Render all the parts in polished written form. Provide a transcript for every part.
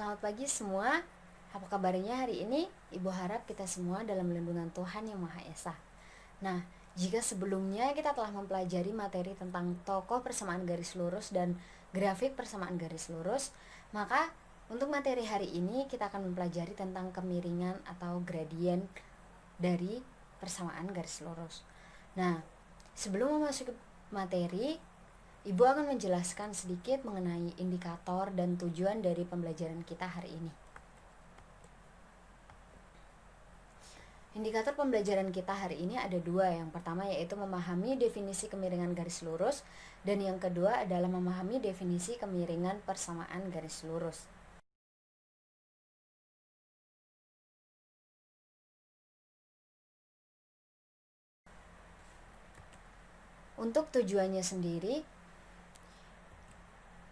Selamat pagi semua. Apa kabarnya hari ini? Ibu harap kita semua dalam lindungan Tuhan Yang Maha Esa. Nah, jika sebelumnya kita telah mempelajari materi tentang tokoh persamaan garis lurus dan grafik persamaan garis lurus, maka untuk materi hari ini kita akan mempelajari tentang kemiringan atau gradien dari persamaan garis lurus. Nah, sebelum memasuki materi, Ibu akan menjelaskan sedikit mengenai indikator dan tujuan dari pembelajaran kita hari ini. Indikator pembelajaran kita hari ini ada dua. Yang pertama yaitu memahami definisi kemiringan garis lurus, dan yang kedua adalah memahami definisi kemiringan persamaan garis lurus. Untuk tujuannya sendiri,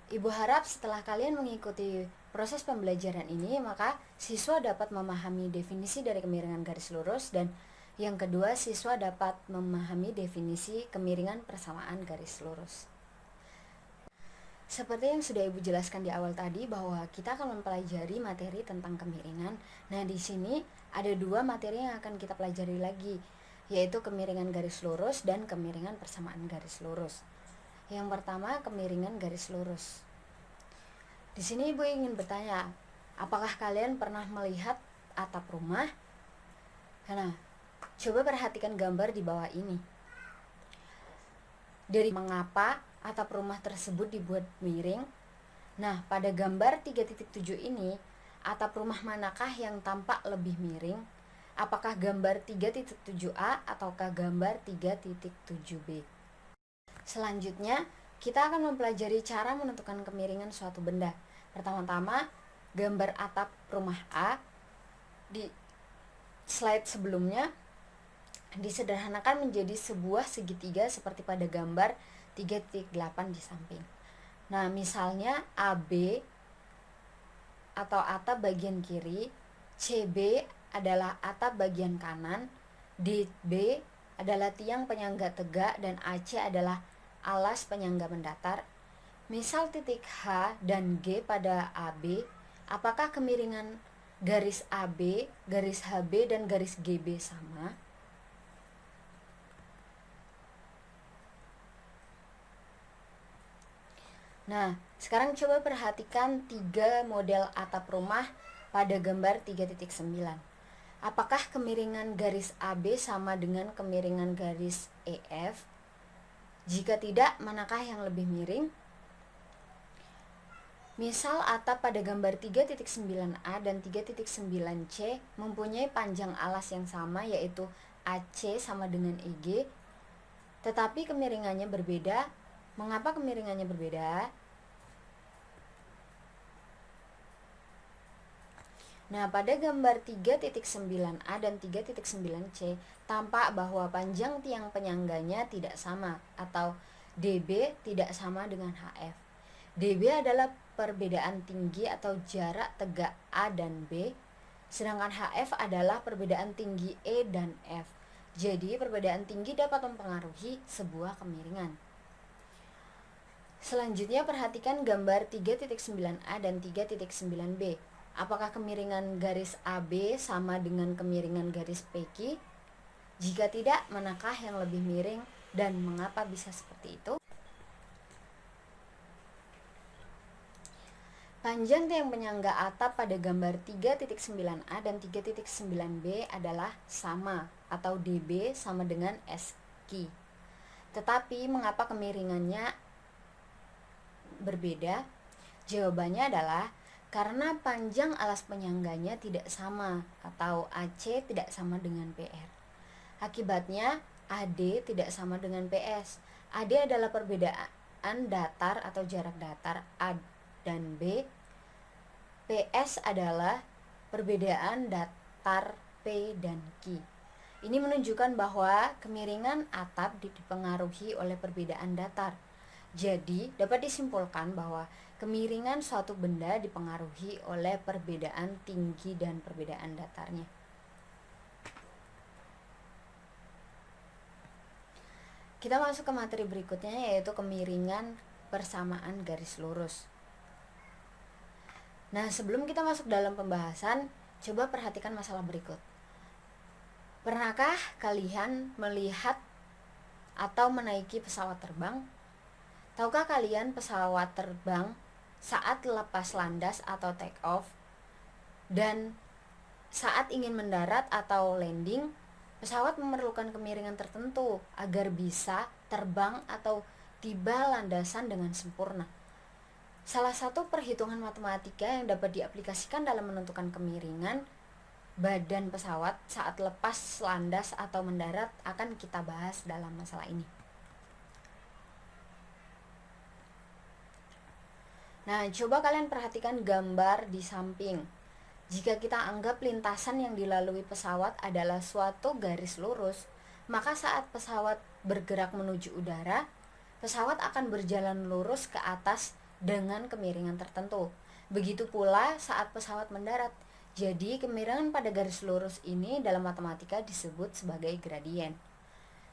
Ibu harap setelah kalian mengikuti proses pembelajaran ini, maka siswa dapat memahami definisi dari kemiringan garis lurus, dan yang kedua, siswa dapat memahami definisi kemiringan persamaan garis lurus. Seperti yang sudah Ibu jelaskan di awal tadi, bahwa kita akan mempelajari materi tentang kemiringan. Nah, di sini ada dua materi yang akan kita pelajari lagi, yaitu kemiringan garis lurus dan kemiringan persamaan garis lurus. Yang pertama, kemiringan garis lurus. Di sini Ibu ingin bertanya, apakah kalian pernah melihat atap rumah? Nah, coba perhatikan gambar di bawah ini. Dari mengapa atap rumah tersebut dibuat miring? Nah, pada gambar 3.7 ini, atap rumah manakah yang tampak lebih miring? Apakah gambar 3.7a ataukah gambar 3.7b? Selanjutnya, kita akan mempelajari cara menentukan kemiringan suatu benda. Pertama-tama, gambar atap rumah A. Di slide sebelumnya disederhanakan menjadi sebuah segitiga seperti pada gambar 3.8 di samping. Nah, misalnya AB atau atap bagian kiri, CB adalah atap bagian kanan, DB adalah tiang penyangga tegak, dan AC adalah alas penyangga mendatar. Misal titik H dan G pada AB, apakah kemiringan garis AB, garis HB, dan garis GB sama? Nah, sekarang coba perhatikan tiga model atap rumah pada gambar 3.9. Apakah kemiringan garis AB sama dengan kemiringan garis EF? Jika tidak, manakah yang lebih miring? Misal atap pada gambar 3.9a dan 3.9c mempunyai panjang alas yang sama, yaitu AC sama dengan EG, tetapi kemiringannya berbeda. Mengapa kemiringannya berbeda? Nah, pada gambar 3.9a dan 3.9c tampak bahwa panjang tiang penyangganya tidak sama, atau DB tidak sama dengan HF. DB adalah perbedaan tinggi atau jarak tegak A dan B, sedangkan HF adalah perbedaan tinggi E dan F. Jadi, perbedaan tinggi dapat mempengaruhi sebuah kemiringan. Selanjutnya, perhatikan gambar 3.9a dan 3.9b. Apakah kemiringan garis AB sama dengan kemiringan garis PQ? Jika tidak, manakah yang lebih miring dan mengapa bisa seperti itu? Panjang tiang penyangga atap pada gambar 3.9a dan 3.9b adalah sama, atau DB sama dengan SQ. Tetapi mengapa kemiringannya berbeda? Jawabannya adalah karena panjang alas penyangganya tidak sama, atau AC tidak sama dengan PR. Akibatnya AD tidak sama dengan PS. AD adalah perbedaan datar atau jarak datar A dan B. PS adalah perbedaan datar P dan Q. Ini menunjukkan bahwa kemiringan atap dipengaruhi oleh perbedaan datar. Jadi, dapat disimpulkan bahwa kemiringan suatu benda dipengaruhi oleh perbedaan tinggi dan perbedaan datarnya. Kita masuk ke materi berikutnya, yaitu kemiringan persamaan garis lurus. Nah, sebelum kita masuk dalam pembahasan, coba perhatikan masalah berikut. Pernahkah kalian melihat atau menaiki pesawat terbang? Tahukah kalian pesawat terbang saat lepas landas atau take off dan saat ingin mendarat atau landing, pesawat memerlukan kemiringan tertentu agar bisa terbang atau tiba landasan dengan sempurna. Salah satu perhitungan matematika yang dapat diaplikasikan dalam menentukan kemiringan badan pesawat saat lepas landas atau mendarat akan kita bahas dalam masalah ini. Nah, coba kalian perhatikan gambar di samping. Jika kita anggap lintasan yang dilalui pesawat adalah suatu garis lurus, maka saat pesawat bergerak menuju udara, pesawat akan berjalan lurus ke atas dengan kemiringan tertentu. Begitu pula saat pesawat mendarat. Jadi, kemiringan pada garis lurus ini dalam matematika disebut sebagai gradien.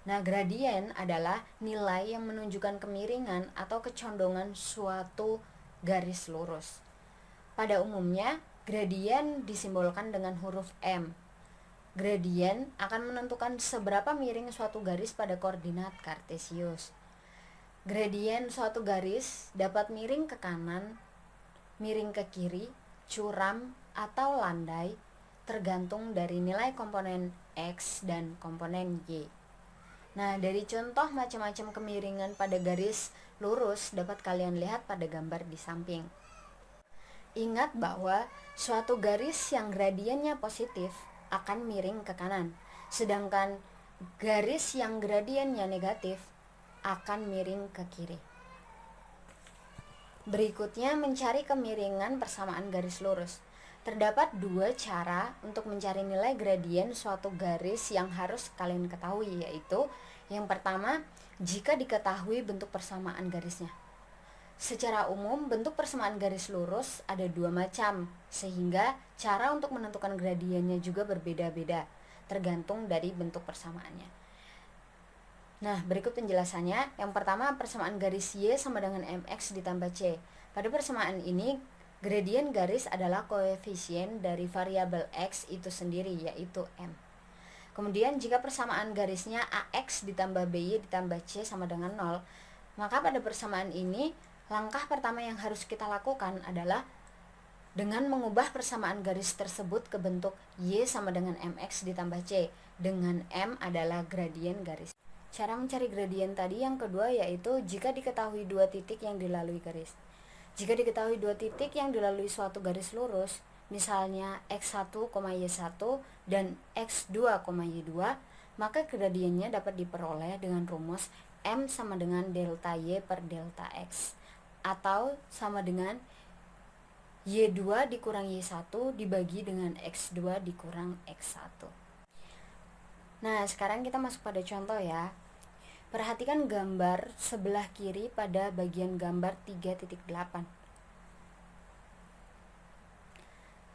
Nah, gradien adalah nilai yang menunjukkan kemiringan atau kecondongan suatu garis lurus. Pada umumnya, gradien disimbolkan dengan huruf M. Gradien akan menentukan seberapa miring suatu garis pada koordinat kartesius. Gradien suatu garis dapat miring ke kanan, miring ke kiri, curam, atau landai, tergantung dari nilai komponen X dan komponen Y. Nah, dari contoh macam-macam kemiringan pada garis lurus dapat kalian lihat pada gambar di samping. Ingat bahwa suatu garis yang gradiennya positif akan miring ke kanan, sedangkan garis yang gradiennya negatif akan miring ke kiri. Berikutnya, mencari kemiringan persamaan garis lurus. Terdapat dua cara untuk mencari nilai gradien suatu garis yang harus kalian ketahui, yaitu yang pertama, jika diketahui bentuk persamaan garisnya. Secara umum, bentuk persamaan garis lurus ada dua macam, sehingga cara untuk menentukan gradiennya juga berbeda-beda, tergantung dari bentuk persamaannya. Nah, berikut penjelasannya. Yang pertama, persamaan garis Y sama dengan MX ditambah C. Pada persamaan ini, gradien garis adalah koefisien dari variabel X itu sendiri, yaitu M. Kemudian, jika persamaan garisnya AX ditambah BY ditambah C sama dengan 0, maka pada persamaan ini, langkah pertama yang harus kita lakukan adalah dengan mengubah persamaan garis tersebut ke bentuk Y sama dengan MX ditambah C, dengan M adalah gradien garis. Cara mencari gradien tadi yang kedua yaitu jika diketahui dua titik yang dilalui garis. Jika diketahui dua titik yang dilalui suatu garis lurus, misalnya X1, Y1 dan X2, Y2, maka gradiennya dapat diperoleh dengan rumus M sama dengan delta Y per delta X, atau sama dengan Y2 dikurang Y1 dibagi dengan X2 dikurang X1. Nah, sekarang kita masuk pada contoh ya. Perhatikan gambar sebelah kiri pada bagian gambar 3.8.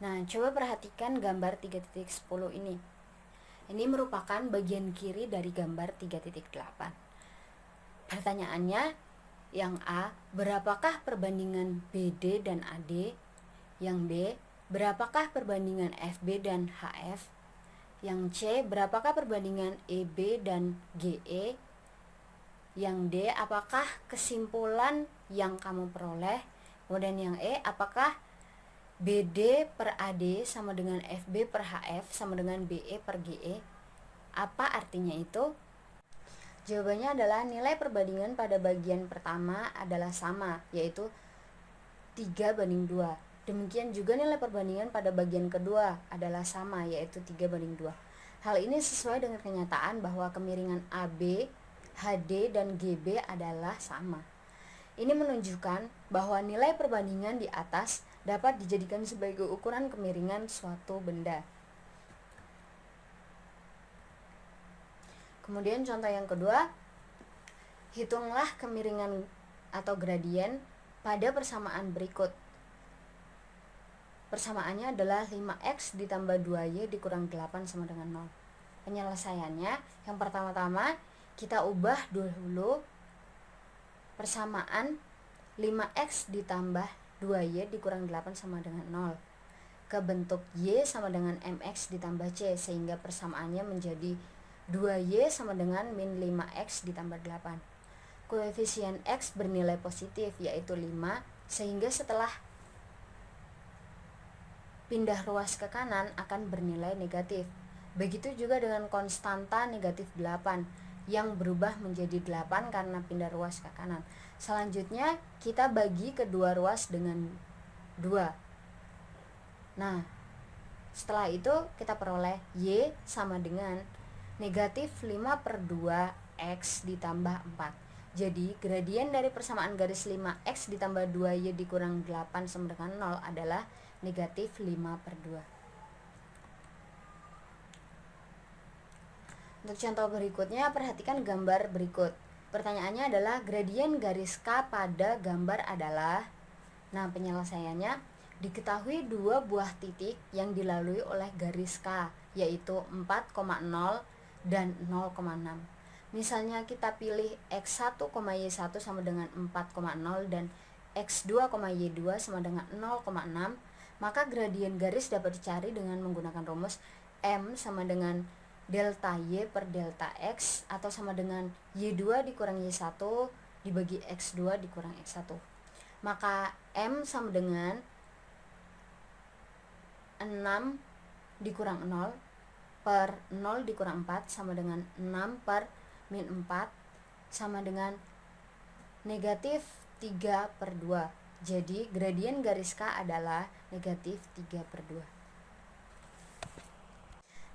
Nah, coba perhatikan gambar 3.10 ini. Ini merupakan bagian kiri dari gambar 3.8. Pertanyaannya, yang A, berapakah perbandingan BD dan AD? Yang B, berapakah perbandingan FB dan HF? Yang C, berapakah perbandingan EB dan GE? Yang D, apakah kesimpulan yang kamu peroleh? Kemudian yang E, apakah BD per AD sama dengan FB per HF sama dengan BE per GE? Apa artinya itu? Jawabannya adalah nilai perbandingan pada bagian pertama adalah sama, yaitu 3:2. Demikian juga nilai perbandingan pada bagian kedua adalah sama, yaitu 3:2. Hal ini sesuai dengan kenyataan bahwa kemiringan AB, HD, dan GB adalah sama. Ini menunjukkan bahwa nilai perbandingan di atas dapat dijadikan sebagai ukuran kemiringan suatu benda. Kemudian contoh yang kedua, hitunglah kemiringan atau gradien pada persamaan berikut. Persamaannya adalah 5x ditambah 2y dikurang 8 sama dengan 0. Penyelesaiannya, yang pertama-tama kita ubah dulu persamaan 5x ditambah 2Y dikurang 8 sama dengan 0. Ke bentuk Y sama dengan MX ditambah C, sehingga persamaannya menjadi 2Y sama dengan min 5X ditambah 8. Koefisien X bernilai positif, yaitu 5, sehingga setelah pindah ruas ke kanan akan bernilai negatif. Begitu juga dengan konstanta negatif 8 yang berubah menjadi 8 karena pindah ruas ke kanan. Selanjutnya kita bagi kedua ruas dengan 2. Nah, setelah itu kita peroleh Y sama dengan negatif 5/2 X ditambah 4. Jadi gradien dari persamaan garis 5X ditambah 2Y dikurang 8 sama dengan 0 adalah negatif 5/2. Untuk contoh berikutnya, perhatikan gambar berikut. Pertanyaannya adalah gradien garis K pada gambar adalah. Nah, penyelesaiannya, diketahui dua buah titik yang dilalui oleh garis K, yaitu 4,0 dan 0,6. Misalnya kita pilih X1, Y1 sama dengan 4,0 dan X2, Y2 sama dengan 0,6, maka gradien garis dapat dicari dengan menggunakan rumus M sama dengan delta Y per delta X, atau sama dengan Y2 dikurang Y1 dibagi X2 dikurang X1. Maka M sama dengan 6 dikurang 0 per 0 dikurang 4 sama dengan 6 per min 4 sama dengan negatif 3/2. Jadi gradien garis K adalah negatif 3/2.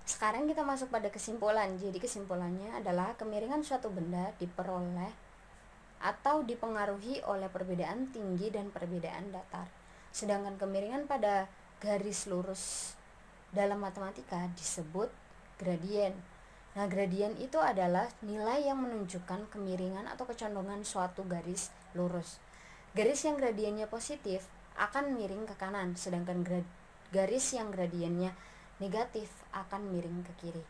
Sekarang kita masuk pada kesimpulan. Jadi kesimpulannya adalah kemiringan suatu benda diperoleh atau dipengaruhi oleh perbedaan tinggi dan perbedaan datar. Sedangkan kemiringan pada garis lurus dalam matematika disebut gradien. Nah, gradien itu adalah nilai yang menunjukkan kemiringan atau kecondongan suatu garis lurus. Garis yang gradiennya positif akan miring ke kanan, sedangkan garis yang gradiennya negatif akan miring ke kiri.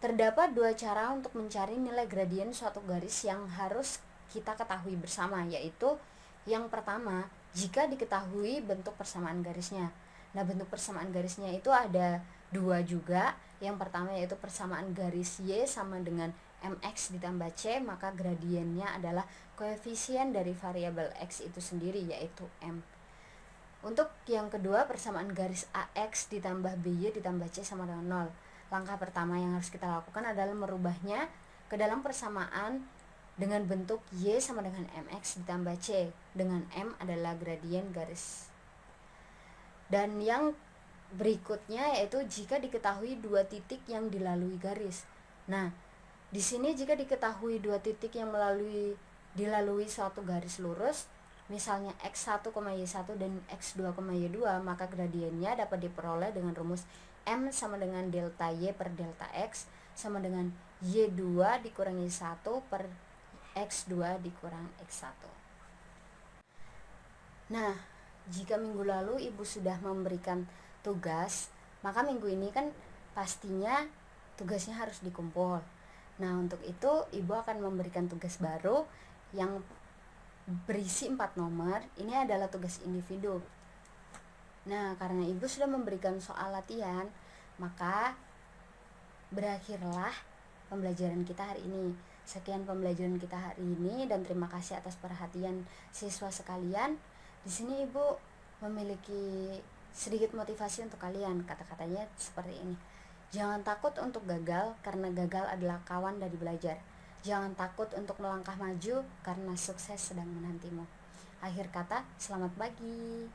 Terdapat dua cara untuk mencari nilai gradien suatu garis yang harus kita ketahui bersama, yaitu yang pertama, jika diketahui bentuk persamaan garisnya. Nah, bentuk persamaan garisnya itu ada dua juga. Yang pertama yaitu persamaan garis Y sama dengan MX ditambah C, maka gradiennya adalah koefisien dari variabel X itu sendiri, yaitu M. Untuk yang kedua, persamaan garis AX ditambah BY ditambah C sama dengan 0. Langkah pertama yang harus kita lakukan adalah merubahnya ke dalam persamaan dengan bentuk Y sama dengan MX ditambah C, dengan M adalah gradien garis. Dan yang berikutnya yaitu jika diketahui dua titik yang dilalui garis. Nah, di sini jika diketahui dua titik yang dilalui suatu garis lurus, misalnya X1, Y1 dan X2, Y2, maka gradiennya dapat diperoleh dengan rumus M sama dengan delta Y per delta X sama dengan Y2 dikurang Y1 per X2 dikurang X1. Nah, jika minggu lalu Ibu sudah memberikan tugas, maka minggu ini kan pastinya tugasnya harus dikumpul. Nah, untuk itu Ibu akan memberikan tugas baru yang berisi 4 nomor. Ini adalah tugas individu. Nah, karena Ibu sudah memberikan soal latihan, maka berakhirlah pembelajaran kita hari ini. Sekian pembelajaran kita hari ini dan terima kasih atas perhatian siswa sekalian. Di sini Ibu memiliki sedikit motivasi untuk kalian. Kata-katanya seperti ini. Jangan takut untuk gagal karena gagal adalah kawan dari belajar. Jangan takut untuk melangkah maju karena sukses sedang menantimu. Akhir kata, selamat pagi.